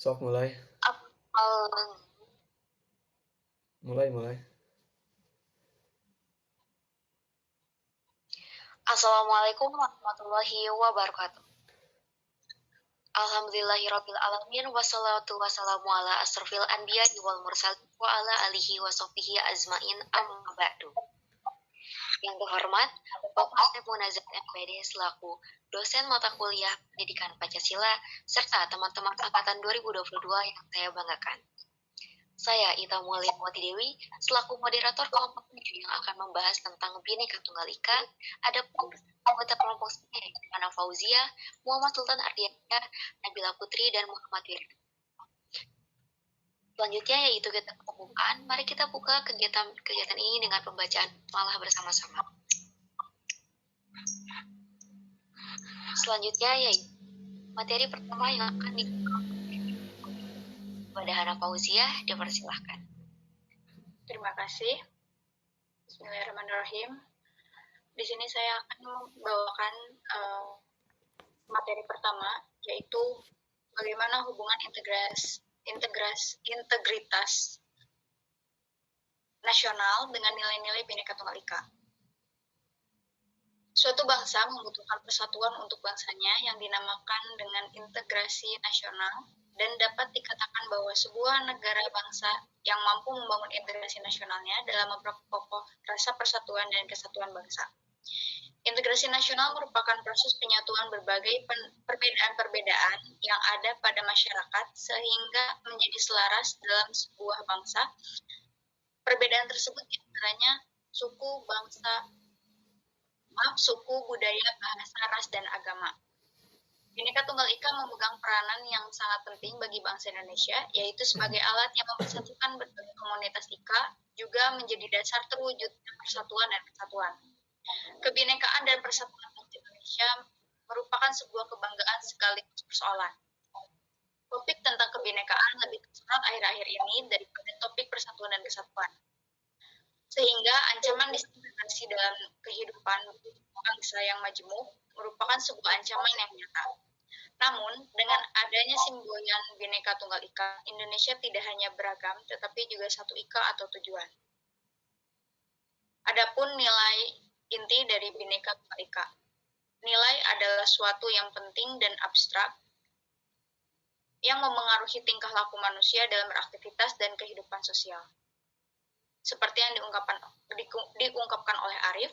Sok mulai. Apel. Mulai. Assalamualaikum warahmatullahi wabarakatuh. Alhamdulillahirabbil alamin wassalatu wassalamu ala asrofil anbiya wal mursalin wa ala alihi wa sahbihi azmain amma ba'du. Yang terhormat Bapak Munazar MPD selaku dosen mata kuliah Pendidikan Pancasila serta teman-teman angkatan 2022 yang saya banggakan. Saya Ita Mulyawati Dewi selaku moderator kelompok 7 yang akan membahas tentang Bhinneka Tunggal Ika. Adapun anggota kelompok saya Ana Fauzia, Muhammad Sultan Ardiansyah, Nabila Putri, dan Muhammad Wirdi. Selanjutnya yaitu kegiatan pembukaan. Mari kita buka kegiatan ini dengan pembacaan malah bersama-sama. Selanjutnya yaitu materi pertama yang akan dibuka kepada Hana Fauzia, dipersilahkan. Terima kasih. Bismillahirrahmanirrahim. Di sini saya akan membawakan materi pertama, yaitu bagaimana hubungan integritas nasional dengan nilai-nilai Bhinneka Tunggal Ika. Suatu bangsa membutuhkan persatuan untuk bangsanya yang dinamakan dengan integrasi nasional, dan dapat dikatakan bahwa sebuah negara bangsa yang mampu membangun integrasi nasionalnya dalam memperkokoh rasa persatuan dan kesatuan bangsa. Integrasi nasional merupakan proses penyatuan berbagai perbedaan-perbedaan yang ada pada masyarakat sehingga menjadi selaras dalam sebuah bangsa. Perbedaan tersebut diantaranya suku, budaya, bahasa, ras, dan agama. Bhinneka Tunggal Ika memegang peranan yang sangat penting bagi bangsa Indonesia, yaitu sebagai alat yang mempersatukan berbagai komunitas Ika, juga menjadi dasar terwujudnya persatuan dan kesatuan. Kebinekaan dan persatuan bangsa Indonesia merupakan sebuah kebanggaan sekaligus persoalan. Topik tentang kebinekaan lebih tersorot akhir-akhir ini daripada topik persatuan dan kesatuan. Sehingga ancaman diskriminasi dalam kehidupan bangsa yang majemuk merupakan sebuah ancaman yang nyata. Namun, dengan adanya simbolan Bhinneka Tunggal Ika, Indonesia tidak hanya beragam, tetapi juga satu Ika atau tujuan. Adapun nilai inti dari Bhinneka Tunggal Ika. Nilai adalah suatu yang penting dan abstrak, yang memengaruhi tingkah laku manusia dalam beraktivitas dan kehidupan sosial. Seperti yang diungkapkan oleh Arif,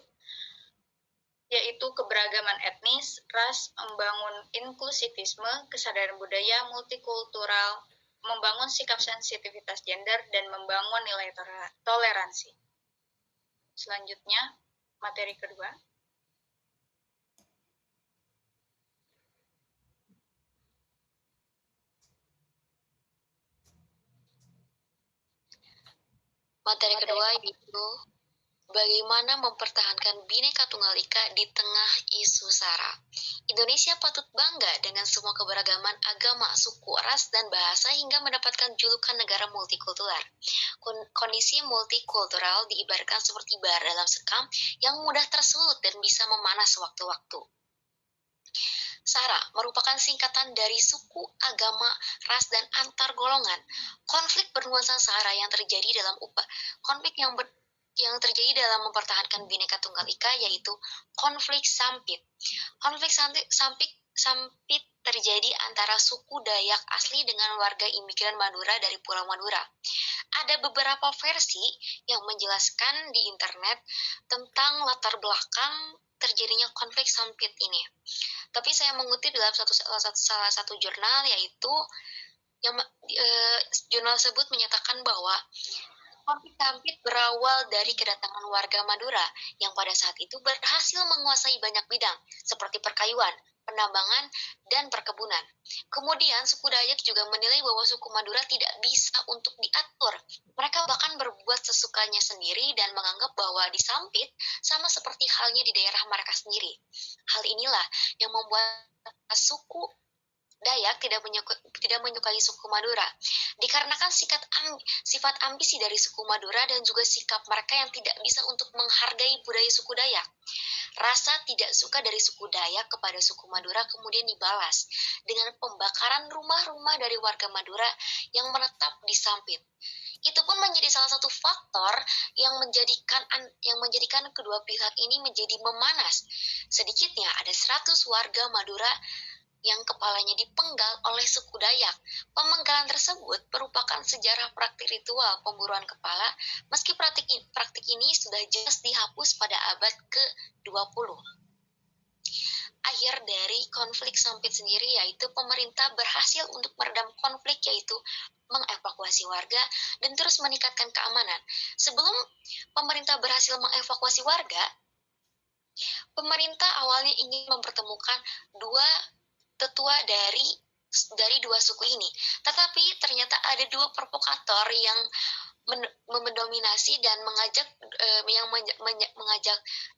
yaitu keberagaman etnis, ras, membangun inklusivisme, kesadaran budaya, multikultural, membangun sikap sensitivitas gender, dan membangun nilai toleransi. Selanjutnya, materi kedua. Materi kedua yaitu bagaimana mempertahankan Bhinneka Tunggal Ika di tengah isu SARA. Indonesia patut bangga dengan semua keberagaman agama, suku, ras, dan bahasa hingga mendapatkan julukan negara multikultural. Kondisi multikultural diibaratkan seperti bara dalam sekam yang mudah tersulut dan bisa memanas sewaktu-waktu. SARA merupakan singkatan dari suku, agama, ras, dan antar golongan. Konflik bernuansa SARA yang terjadi dalam terjadi dalam mempertahankan Bhinneka Tunggal Ika yaitu konflik Sampit. Konflik Sampit terjadi antara suku Dayak asli dengan warga imigran Madura dari Pulau Madura. Ada beberapa versi yang menjelaskan di internet tentang latar belakang terjadinya konflik Sampit ini. Tapi saya mengutip dalam salah satu jurnal, yaitu jurnal tersebut menyatakan bahwa konflik Sampit berawal dari kedatangan warga Madura yang pada saat itu berhasil menguasai banyak bidang seperti perkayuan, penambangan, dan perkebunan. Kemudian suku Dayak juga menilai bahwa suku Madura tidak bisa untuk diatur. Mereka bahkan berbuat sesukanya sendiri dan menganggap bahwa di Sampit sama seperti halnya di daerah mereka sendiri. Hal inilah yang membuat suku Dayak tidak menyukai suku Madura, dikarenakan sifat ambisi dari suku Madura dan juga sikap mereka yang tidak bisa untuk menghargai budaya suku Dayak. Rasa tidak suka dari suku Dayak kepada suku Madura kemudian dibalas dengan pembakaran rumah-rumah dari warga Madura yang menetap di Sampit. Itu pun menjadi salah satu faktor yang menjadikan kedua pihak ini menjadi memanas. Sedikitnya ada 100 warga Madura yang kepalanya dipenggal oleh suku Dayak. Pemenggalan tersebut merupakan sejarah praktik ritual pemburuan kepala, meski praktik ini sudah jelas dihapus pada abad ke-20. Akhir dari konflik Sampit sendiri yaitu pemerintah berhasil untuk meredam konflik, yaitu mengevakuasi warga dan terus meningkatkan keamanan. Sebelum pemerintah berhasil mengevakuasi warga, pemerintah awalnya ingin mempertemukan dua tetua dari dua suku ini. Tetapi ternyata ada dua provokator yang mendominasi dan mengajak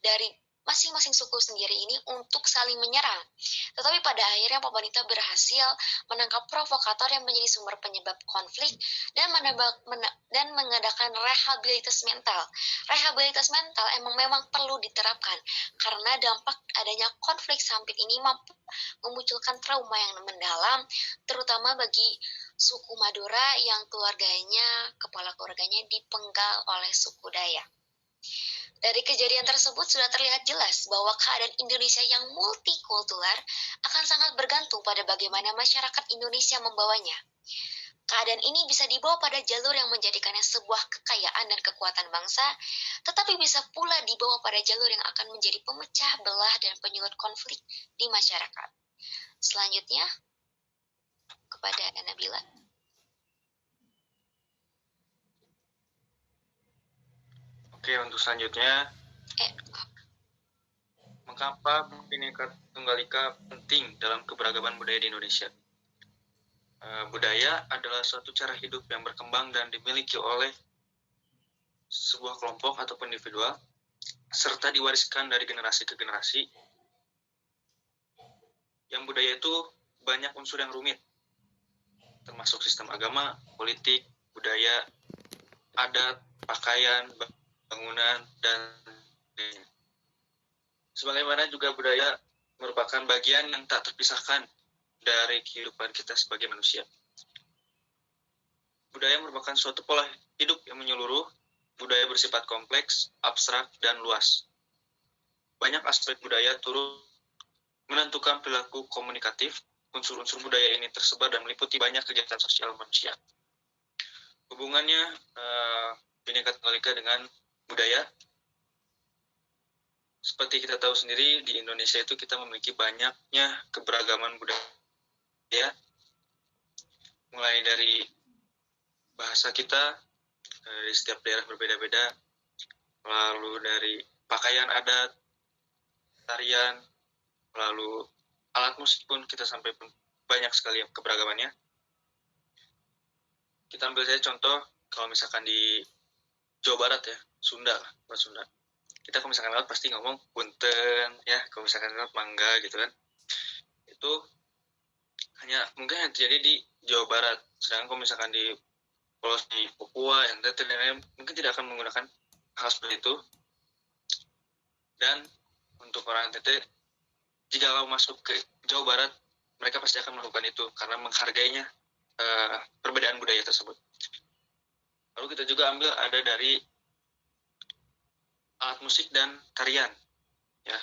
dari masing-masing suku sendiri ini untuk saling menyerang. Tetapi pada akhirnya pemerintah berhasil menangkap provokator yang menjadi sumber penyebab konflik dan mengadakan rehabilitas mental. Rehabilitas mental memang perlu diterapkan karena dampak adanya konflik Sampit ini mampu memunculkan trauma yang mendalam, terutama bagi suku Madura yang kepala keluarganya dipenggal oleh suku Dayak. Dari kejadian tersebut sudah terlihat jelas bahwa keadaan Indonesia yang multikultural akan sangat bergantung pada bagaimana masyarakat Indonesia membawanya. Keadaan ini bisa dibawa pada jalur yang menjadikannya sebuah kekayaan dan kekuatan bangsa, tetapi bisa pula dibawa pada jalur yang akan menjadi pemecah belah dan penyulut konflik di masyarakat. Selanjutnya, kepada Nabila. Oke, untuk selanjutnya, mengapa Bhinneka Tunggal Ika penting dalam keberagaman budaya di Indonesia? Budaya adalah suatu cara hidup yang berkembang dan dimiliki oleh sebuah kelompok ataupun individual, serta diwariskan dari generasi ke generasi. Yang budaya itu banyak unsur yang rumit, termasuk sistem agama, politik, budaya, adat, pakaian, bangunan, dan sebagaimana juga budaya merupakan bagian yang tak terpisahkan dari kehidupan kita sebagai manusia. Budaya merupakan suatu pola hidup yang menyeluruh. Budaya bersifat kompleks, abstrak, dan luas. Banyak aspek budaya turut menentukan perilaku komunikatif. Unsur-unsur budaya ini tersebar dan meliputi banyak kegiatan sosial manusia. Hubungannya Bhinneka Tunggal Ika dengan budaya, seperti kita tahu sendiri, di Indonesia itu kita memiliki banyaknya keberagaman budaya, mulai dari bahasa kita, dari setiap daerah berbeda-beda, lalu dari pakaian adat, tarian, lalu alat musik pun kita sampai banyak sekali keberagamannya. Kita ambil saja contoh, kalau misalkan di Jawa Barat ya, Sunda. Kita kalau misalkan lewat pasti ngomong punten ya, kalau misalkan lewat mangga gitu kan. Itu hanya mungkin yang terjadi di Jawa Barat. Sedangkan kalau misalkan di Papua, NTT dan lain-lain mungkin tidak akan menggunakan hal seperti itu. Dan untuk orang NTT, jika kamu masuk ke Jawa Barat, mereka pasti akan melakukan itu karena menghargainya perbedaan budaya tersebut. Lalu kita juga ambil ada dari alat musik dan tarian, ya.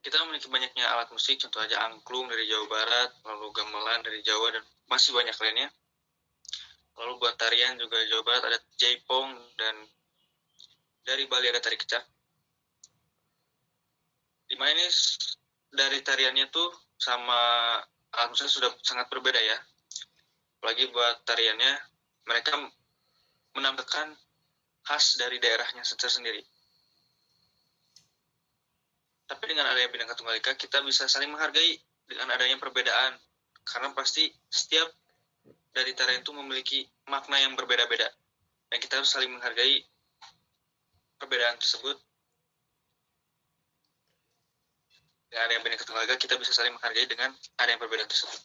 Kita memiliki banyaknya alat musik, contoh aja angklung dari Jawa Barat, lalu gamelan dari Jawa, dan masih banyak lainnya. Lalu buat tarian juga Jawa Barat ada jaipong, dan dari Bali ada tari kecak. Dimana ini dari tariannya tuh sama alat musiknya sudah sangat berbeda ya. Apalagi buat tariannya, mereka menampilkan khas dari daerahnya sendiri. Tapi dengan adanya Bhinneka Tunggal Ika, kita bisa saling menghargai dengan adanya perbedaan. Karena pasti setiap dari tarian itu memiliki makna yang berbeda-beda. Dan kita harus saling menghargai perbedaan tersebut. Dengan adanya Bhinneka Tunggal Ika, kita bisa saling menghargai dengan adanya perbedaan tersebut.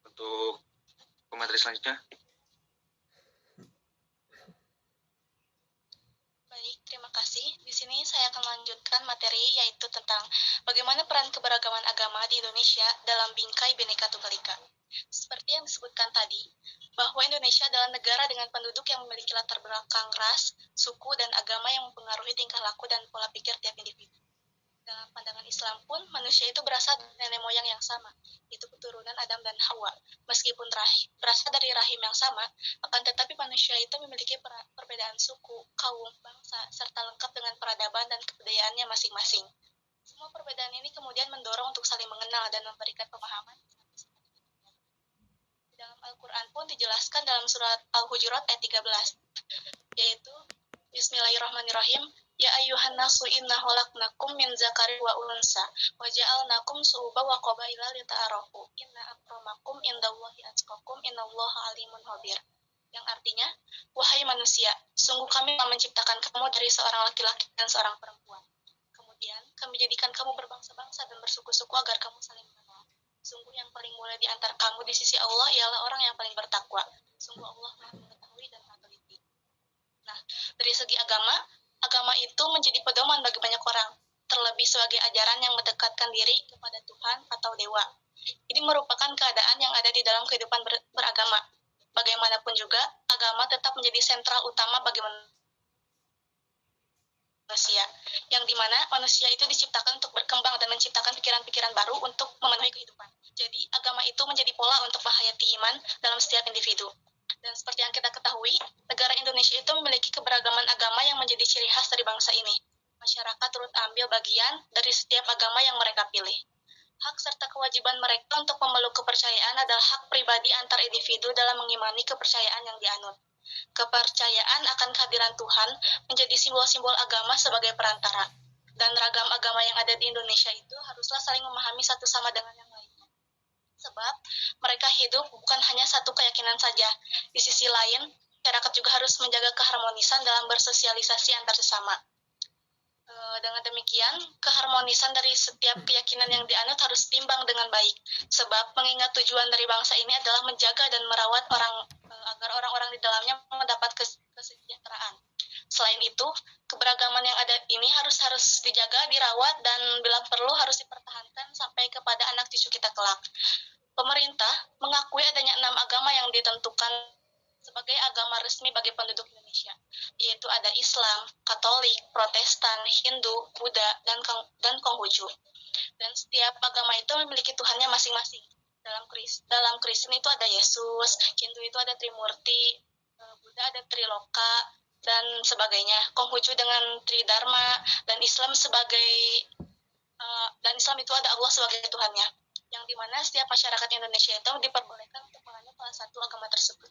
Untuk pemateri selanjutnya. Baik, terima kasih. Di sini sini saya akan melanjutkan materi yaitu tentang bagaimana peran keberagaman agama di Indonesia dalam bingkai Bhinneka Tunggal Ika. Seperti yang disebutkan tadi, bahwa Indonesia adalah negara dengan penduduk yang memiliki latar belakang ras, suku, dan agama yang mempengaruhi tingkah laku dan pola pikir tiap individu. Dalam pandangan Islam pun, manusia itu berasal dari nenek moyang yang sama, yaitu keturunan Adam dan Hawa. Meskipun berasal dari rahim yang sama, akan tetapi manusia itu memiliki perbedaan suku, kaum, bangsa, serta lengkap dengan peradaban dan kebudayaannya masing-masing. Semua perbedaan ini kemudian mendorong untuk saling mengenal dan memberikan pemahaman. Di dalam Al-Quran pun dijelaskan dalam surat Al-Hujurat ayat 13, yaitu Bismillahirrahmanirrahim. Ya ayyuhan nasu inna khalaqnakum min zakarin wa unsa wa ja'alnakum syu'uban wa qabaila lita'arafu inna akramakum indallahi atqakum innallaha alimun khabir. Yang artinya, wahai manusia, sungguh kami telah menciptakan kamu dari seorang laki-laki dan seorang perempuan. Kemudian kami jadikan kamu berbangsa-bangsa dan bersuku-suku agar kamu saling mengenal. Sungguh yang paling mulia di antara kamu di sisi Allah ialah orang yang paling bertakwa. Sungguh Allah Maha mengetahui dan Maha teliti. Nah, dari segi agama itu menjadi pedoman bagi banyak orang, terlebih sebagai ajaran yang mendekatkan diri kepada Tuhan atau Dewa. Ini merupakan keadaan yang ada di dalam kehidupan beragama. Bagaimanapun juga, agama tetap menjadi sentral utama bagi manusia, yang dimana manusia itu diciptakan untuk berkembang dan menciptakan pikiran-pikiran baru untuk memenuhi kehidupan. Jadi, agama itu menjadi pola untuk menghayati iman dalam setiap individu. Dan seperti yang kita ketahui, negara Indonesia itu memiliki keberagaman agama yang menjadi ciri khas dari bangsa ini. Masyarakat turut ambil bagian dari setiap agama yang mereka pilih. Hak serta kewajiban mereka untuk memeluk kepercayaan adalah hak pribadi antar individu dalam mengimani kepercayaan yang dianut. Kepercayaan akan kehadiran Tuhan menjadi simbol-simbol agama sebagai perantara. Dan ragam agama yang ada di Indonesia itu haruslah saling memahami satu sama dengan yang lainnya. Sebab mereka hidup bukan hanya satu keyakinan saja. Di sisi lain, masyarakat juga harus menjaga keharmonisan dalam bersosialisasi antar sesama. Dengan demikian, keharmonisan dari setiap keyakinan yang dianut harus timbang dengan baik. Sebab mengingat tujuan dari bangsa ini adalah menjaga dan merawat agar orang-orang di dalamnya mendapat kesejahteraan. Selain itu, keberagaman yang ada ini harus dijaga, dirawat, dan bila perlu harus dipertahankan sampai kepada anak cucu kita kelak. Pemerintah mengakui adanya 6 agama yang ditentukan sebagai agama resmi bagi penduduk Indonesia, yaitu ada Islam, Katolik, Protestan, Hindu, Buddha, dan Konghucu. Dan setiap agama itu memiliki Tuhannya masing-masing. Dalam Kristen itu ada Yesus, Hindu itu ada Trimurti, Buddha ada Triloka, dan sebagainya. Konghucu dengan Tridharma, dan Islam Islam itu ada Allah sebagai Tuhannya. Yang dimana setiap masyarakat Indonesia itu diperbolehkan untuk menganut salah satu agama tersebut.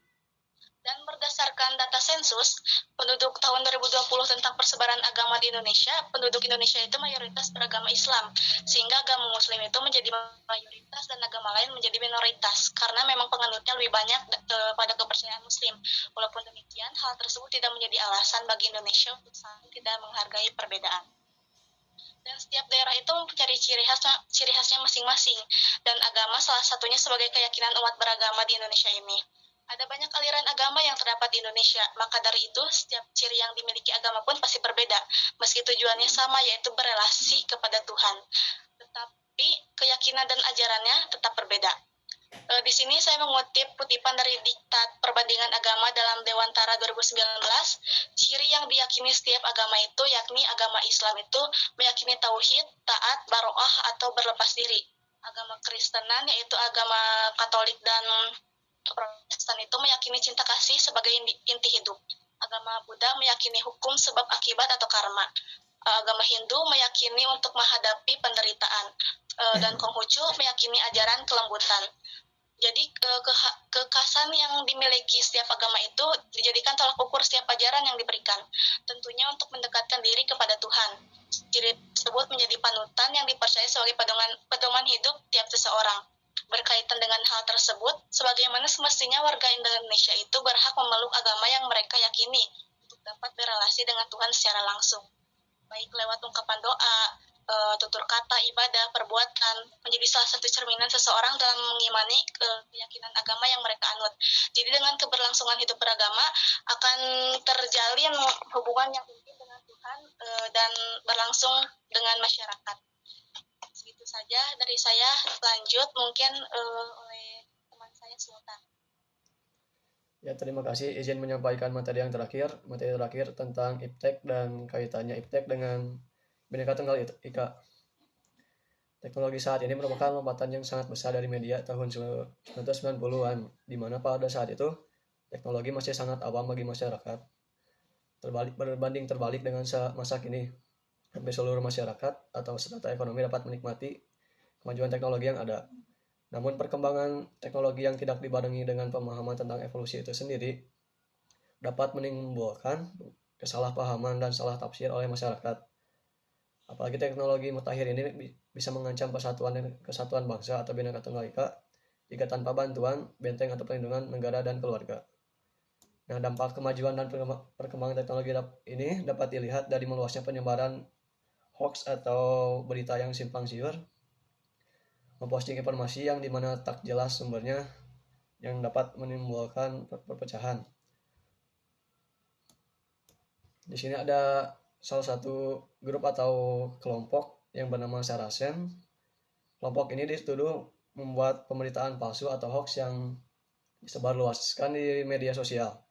Dan berdasarkan data sensus penduduk tahun 2020 tentang persebaran agama di Indonesia, penduduk Indonesia itu mayoritas beragama Islam, sehingga agama Muslim itu menjadi mayoritas dan agama lain menjadi minoritas, karena memang penganutnya lebih banyak pada kepercayaan Muslim. Walaupun demikian, hal tersebut tidak menjadi alasan bagi Indonesia untuk saling tidak menghargai perbedaan. Dan setiap daerah itu mempunyai ciri khasnya masing-masing, dan agama salah satunya sebagai keyakinan umat beragama di Indonesia ini. Ada banyak aliran agama yang terdapat di Indonesia, maka dari itu setiap ciri yang dimiliki agama pun pasti berbeda, meski tujuannya sama, yaitu berelasi kepada Tuhan. Tetapi keyakinan dan ajarannya tetap berbeda. Di sini saya mengutip kutipan dari Diktat Perbandingan Agama dalam Dewantara 2019. Ciri yang diyakini setiap agama itu, yakni agama Islam itu meyakini tauhid, taat, baroah atau berlepas diri. Agama Kristenan, yaitu agama Katolik dan Protestan itu meyakini cinta kasih sebagai inti hidup. Agama Buddha meyakini hukum sebab akibat atau karma. Agama Hindu meyakini untuk menghadapi penderitaan. Dan Konghucu meyakini ajaran kelembutan. Jadi kekhasan yang dimiliki setiap agama itu dijadikan tolak ukur setiap ajaran yang diberikan. Tentunya untuk mendekatkan diri kepada Tuhan. Ciri tersebut menjadi panutan yang dipercaya sebagai pedoman hidup tiap seseorang. Berkaitan dengan hal tersebut, sebagaimana semestinya warga Indonesia itu berhak memeluk agama yang mereka yakini untuk dapat berelasi dengan Tuhan secara langsung, baik lewat ungkapan doa, tutur kata, ibadah, perbuatan, menjadi salah satu cerminan seseorang dalam mengimani keyakinan agama yang mereka anut. Jadi dengan keberlangsungan hidup beragama akan terjalin hubungan yang intim dengan Tuhan dan berlangsung dengan masyarakat. Segitu saja dari saya. Lanjut mungkin oleh teman saya Sultan. Ya, terima kasih izin menyampaikan materi yang terakhir. Materi terakhir tentang iptek dan kaitannya iptek dengan Bhinneka Tunggal Ika. Teknologi saat ini merupakan lompatan yang sangat besar dari media tahun 1990-an, di mana pada saat itu teknologi masih sangat awam bagi masyarakat. Berbanding terbalik dengan masa kini, hampir seluruh masyarakat atau strata ekonomi dapat menikmati kemajuan teknologi yang ada. Namun perkembangan teknologi yang tidak dibarengi dengan pemahaman tentang evolusi itu sendiri dapat menimbulkan kesalahpahaman dan salah tafsir oleh masyarakat. Apalagi teknologi mutakhir ini bisa mengancam persatuan dan kesatuan bangsa atau Bhinneka Tunggal Ika jika tanpa bantuan, benteng atau perlindungan negara dan keluarga. Nah, dampak kemajuan dan perkembangan teknologi ini dapat dilihat dari meluasnya penyebaran hoax atau berita yang simpang siur, memposting informasi yang dimana tak jelas sumbernya, yang dapat menimbulkan perpecahan. Di sini ada salah satu grup atau kelompok yang bernama Saracen. Kelompok ini dituduh membuat pemberitaan palsu atau hoax yang disebarluaskan di media sosial.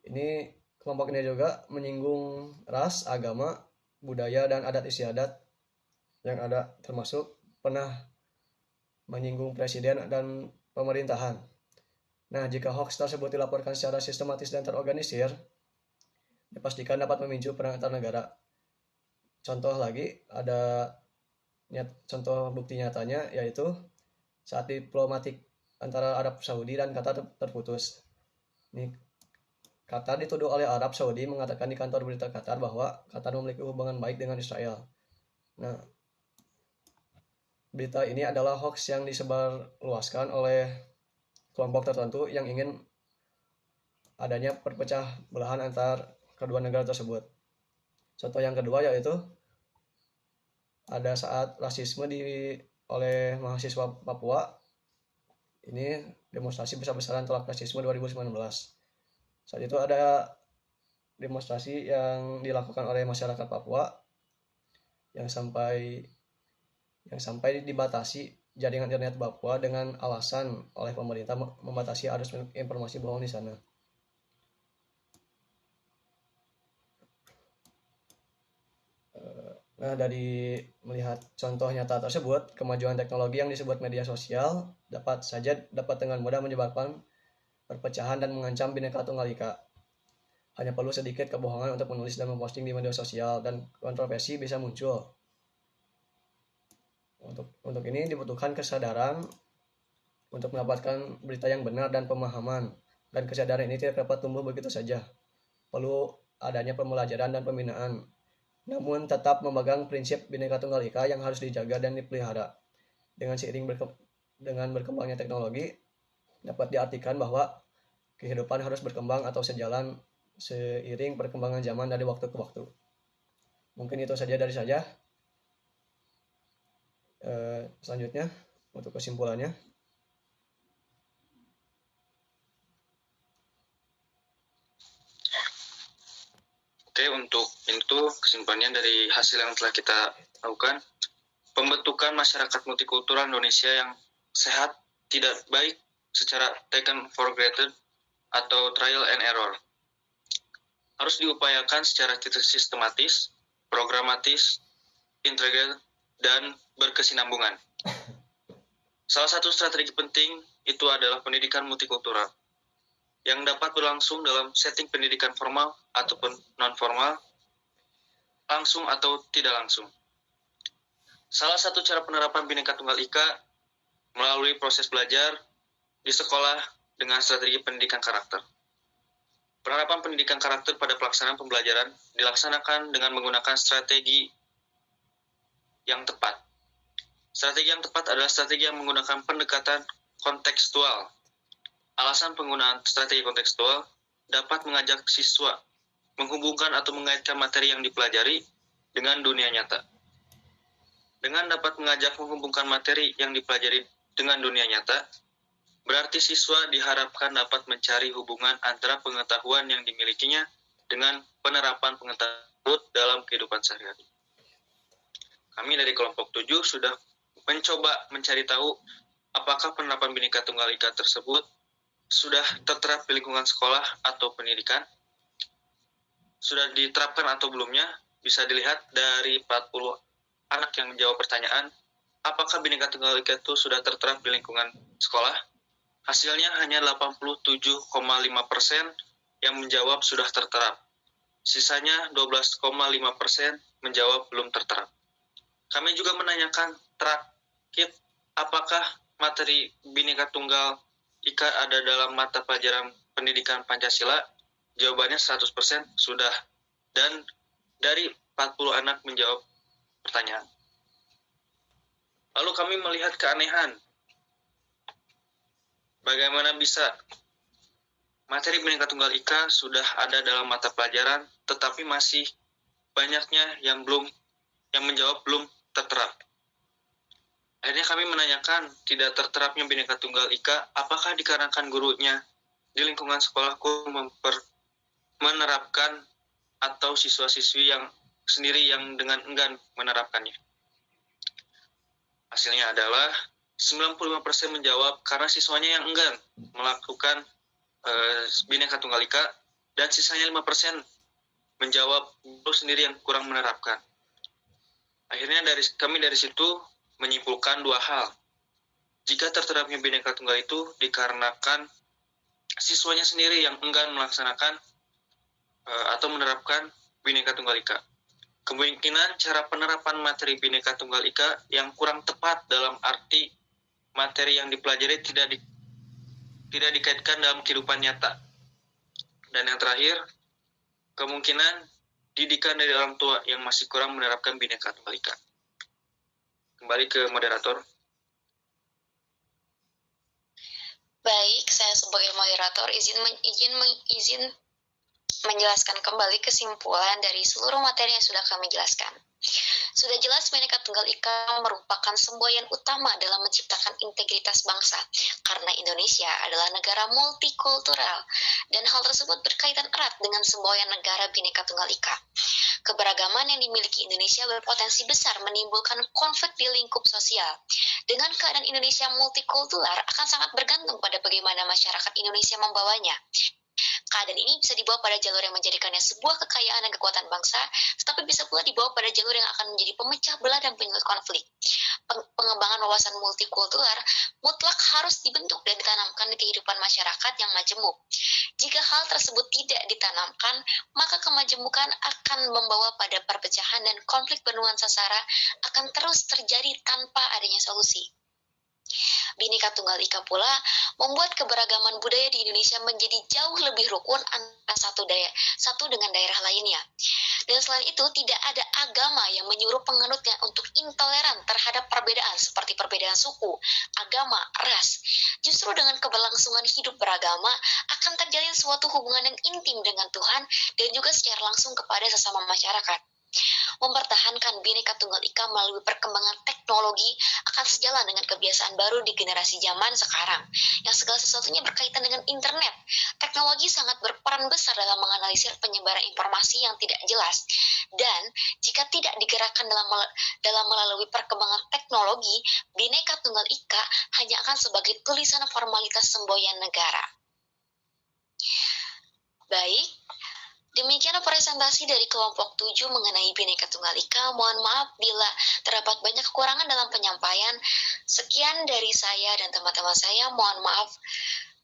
Ini kelompok ini juga menyinggung ras, agama, budaya, dan adat istiadat yang ada, termasuk pernah menyinggung presiden dan pemerintahan. Nah, jika hoax tersebut dilaporkan secara sistematis dan terorganisir, dipastikan dapat memicu perang antar negara. Contoh lagi, ada contoh bukti nyatanya, yaitu saat diplomatik antara Arab Saudi dan Qatar terputus. Ini Qatar dituduh oleh Arab Saudi mengatakan di kantor berita Qatar bahwa Qatar memiliki hubungan baik dengan Israel. Nah, berita ini adalah hoax yang disebarluaskan oleh kelompok tertentu yang ingin adanya perpecah belahan antar kedua negara tersebut. Contoh yang kedua yaitu ada saat rasisme oleh mahasiswa Papua. Ini demonstrasi besar-besaran tolak rasisme 2019. Saat itu ada demonstrasi yang dilakukan oleh masyarakat Papua yang sampai dibatasi jaringan internet Papua dengan alasan oleh pemerintah membatasi arus informasi bohong di sana. Nah, dari melihat contoh nyata tersebut, kemajuan teknologi yang disebut media sosial dapat dengan mudah menyebabkan perpecahan dan mengancam Bhinneka Tunggal Ika. Hanya perlu sedikit kebohongan untuk menulis dan memposting di media sosial dan kontroversi bisa muncul. Untuk ini dibutuhkan kesadaran untuk mendapatkan berita yang benar dan pemahaman, dan kesadaran ini tidak dapat tumbuh begitu saja. Perlu adanya pembelajaran dan pembinaan, namun tetap memegang prinsip Bhinneka Tunggal Ika yang harus dijaga dan dipelihara. Dengan berkembangnya teknologi, dapat diartikan bahwa kehidupan harus berkembang atau sejalan seiring perkembangan zaman dari waktu ke waktu. Mungkin itu saja dari saya. Selanjutnya untuk kesimpulannya, untuk itu kesimpulannya dari hasil yang telah kita lakukan, pembentukan masyarakat multikultural Indonesia yang sehat tidak baik secara taken for granted atau trial and error. Harus diupayakan secara sistematis, programatis, integral, dan berkesinambungan. Salah satu strategi penting itu adalah pendidikan multikultural yang dapat berlangsung dalam setting pendidikan formal ataupun non-formal, langsung atau tidak langsung. Salah satu cara penerapan Bhinneka Tunggal Ika melalui proses belajar di sekolah dengan strategi pendidikan karakter. Penerapan pendidikan karakter pada pelaksanaan pembelajaran dilaksanakan dengan menggunakan strategi yang tepat. Strategi yang tepat adalah strategi yang menggunakan pendekatan kontekstual. Alasan penggunaan strategi kontekstual dapat mengajak siswa menghubungkan atau mengaitkan materi yang dipelajari dengan dunia nyata. Dengan dapat mengajak menghubungkan materi yang dipelajari dengan dunia nyata, berarti siswa diharapkan dapat mencari hubungan antara pengetahuan yang dimilikinya dengan penerapan pengetahuan tersebut dalam kehidupan sehari-hari. Kami dari kelompok 7 sudah mencoba mencari tahu apakah penerapan Bhinneka Tunggal Ika tersebut sudah terterap di lingkungan sekolah atau pendidikan, sudah diterapkan atau belumnya. Bisa dilihat dari 40 anak yang menjawab pertanyaan, apakah Bhinneka Tunggal Ika itu sudah terterap di lingkungan sekolah? Hasilnya hanya 87,5% yang menjawab sudah terterap. Sisanya 12,5% menjawab belum terterap. Kami juga menanyakan terakhir, apakah materi Bhinneka Tunggal Ika ada dalam mata pelajaran pendidikan Pancasila? Jawabannya 100% sudah. Dan dari 40 anak menjawab pertanyaan. Lalu kami melihat keanehan. Bagaimana bisa materi Bhinneka Tunggal Ika sudah ada dalam mata pelajaran, tetapi masih banyaknya yang menjawab belum terterap. Akhirnya kami menanyakan tidak terterapnya Bhinneka Tunggal Ika, apakah dikarenakan gurunya di lingkungan sekolah menerapkan atau siswa-siswi yang sendiri yang dengan enggan menerapkannya. Hasilnya adalah 95% menjawab karena siswanya yang enggan melakukan Bhinneka Tunggal Ika, dan sisanya 5% menjawab guru sendiri yang kurang menerapkan. Akhirnya kami dari situ menyimpulkan dua hal. Jika terterapnya Bhinneka Tunggal itu dikarenakan siswanya sendiri yang enggan melaksanakan atau menerapkan Bhinneka Tunggal Ika. Kemungkinan cara penerapan materi Bhinneka Tunggal Ika yang kurang tepat dalam arti materi yang dipelajari tidak dikaitkan dalam kehidupan nyata. Dan yang terakhir, kemungkinan didikan dari orang tua yang masih kurang menerapkan Bhinneka Tunggal Ika. Kembali ke moderator. Baik, saya sebagai moderator izin menjelaskan kembali kesimpulan dari seluruh materi yang sudah kami jelaskan. Sudah jelas Bhinneka Tunggal Ika merupakan semboyan utama dalam menciptakan integritas bangsa, karena Indonesia adalah negara multikultural, dan hal tersebut berkaitan erat dengan semboyan negara Bhinneka Tunggal Ika. Keberagaman yang dimiliki Indonesia berpotensi besar menimbulkan konflik di lingkup sosial. Dengan keadaan Indonesia multikultural akan sangat bergantung pada bagaimana masyarakat Indonesia membawanya. Keadaan ini bisa dibawa pada jalur yang menjadikannya sebuah kekayaan dan kekuatan bangsa, tetapi bisa pula dibawa pada jalur yang akan menjadi pemecah belah dan penyulut konflik. Pengembangan wawasan multikultural mutlak harus dibentuk dan ditanamkan di kehidupan masyarakat yang majemuk. Jika hal tersebut tidak ditanamkan, maka kemajemukan akan membawa pada perpecahan dan konflik bernuansa sara akan terus terjadi tanpa adanya solusi. Bhinneka Tunggal Ika pula membuat keberagaman budaya di Indonesia menjadi jauh lebih rukun antara satu dengan daerah lainnya. Dan selain itu, tidak ada agama yang menyuruh penganutnya untuk intoleran terhadap perbedaan seperti perbedaan suku, agama, ras. Justru dengan keberlangsungan hidup beragama akan terjalin suatu hubungan yang intim dengan Tuhan dan juga secara langsung kepada sesama masyarakat. Mempertahankan Bhinneka Tunggal Ika melalui perkembangan teknologi akan sejalan dengan kebiasaan baru di generasi zaman sekarang, yang segala sesuatunya berkaitan dengan internet. Teknologi sangat berperan besar dalam menganalisir penyebaran informasi yang tidak jelas, dan jika tidak digerakkan dalam melalui perkembangan teknologi, Bhinneka Tunggal Ika hanya akan sebagai tulisan formalitas semboyan negara. Baik, demikian presentasi dari kelompok 7 mengenai Bhinneka Tunggal Ika. Mohon maaf bila terdapat banyak kekurangan dalam penyampaian. Sekian dari saya dan teman-teman saya. Mohon maaf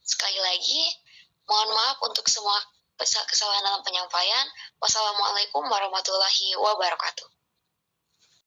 sekali lagi. Mohon maaf untuk semua kesalahan dalam penyampaian. Wassalamualaikum warahmatullahi wabarakatuh.